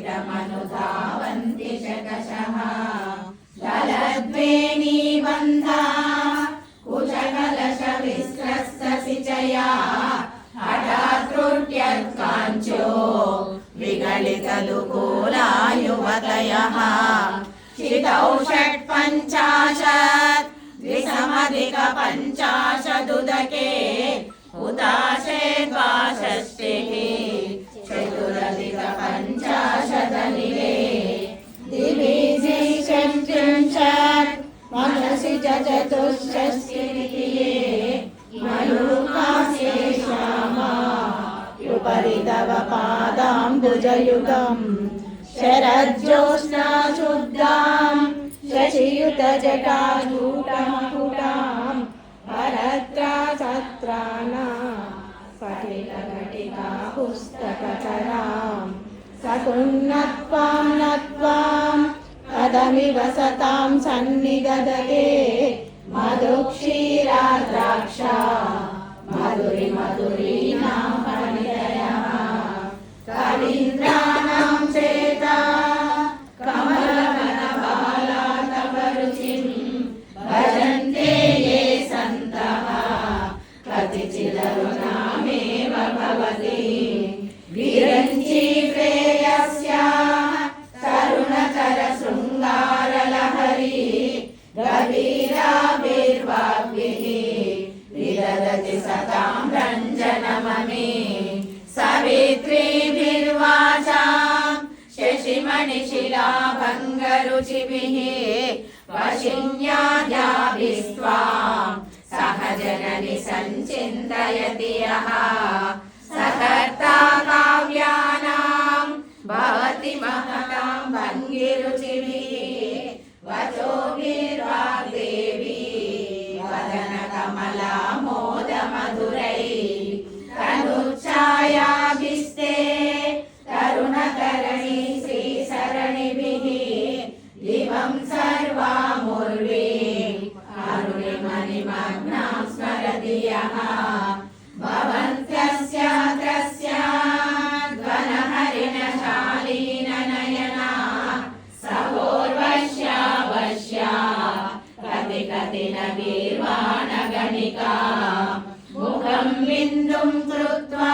निकटमनुधावन्ति शकशः ललद्वेणीबन्धा कुशकलशविस्रस्तसिचया हठात्त्रुट्यत्काञ्चो विगलितलुकूलायुवतयः शितौ षट्पञ्चाशत् द्विसमधिकपञ्चाशदुदके हुताशे द्वाषष्टिः चतुरधिकपञ्चाशदनिले दिवि षट्त्रिंशत् मनसि च चतुष्षष्टिरिये मयूखास्ये श्यामा उपरि तव पादाम्बुजयुगम् शरज्योत्स्ना शुद्धाम् शशियुतजटाजूटमकुटाम् भरत्रा छत्राणा स्फटिकघटिका पुस्तककराम् सकुन्नत्वां नत्वां पदमिव सतां सन्निदधते मधुक्षीराद्राक्षा मधुरीनां परिणयः कवीन्द्राणां चेता कमलवनबाला तव रुचिं भजन्ते ये सन्तः कतिचिदरुणामेव भवति विरञ्ची प्रेयस्याः तरुणकरशृङ्गारलहरी गभीराभिर्वाग्भिः विदधति सतां रञ्जनममे सवित्रीभिर्वाचां शशिमणिशिलाभङ्गरुचिभिः वशिन्याद्याभिस्त्वां सहजननि सञ्चिन्तयति यः सकर्ता काव्यानां भवति महतां भङ्गिरुचिभिः वचोभिर्वाग्देवी वदनकमला मोदमधुरैः तनुच्छायाभिस्ते तरुणतरणि श्रीसरणिभिः दिवं सर्वामुर्वीं अरुणिमणिमग्नां स्मरति यः भवन्त्यस्यात्रस्याद्वनहरिणशालीननयना सहोर्वश्या कतिकतिनगीर्वाणगणिका मुखं बिन्दुं कृत्वा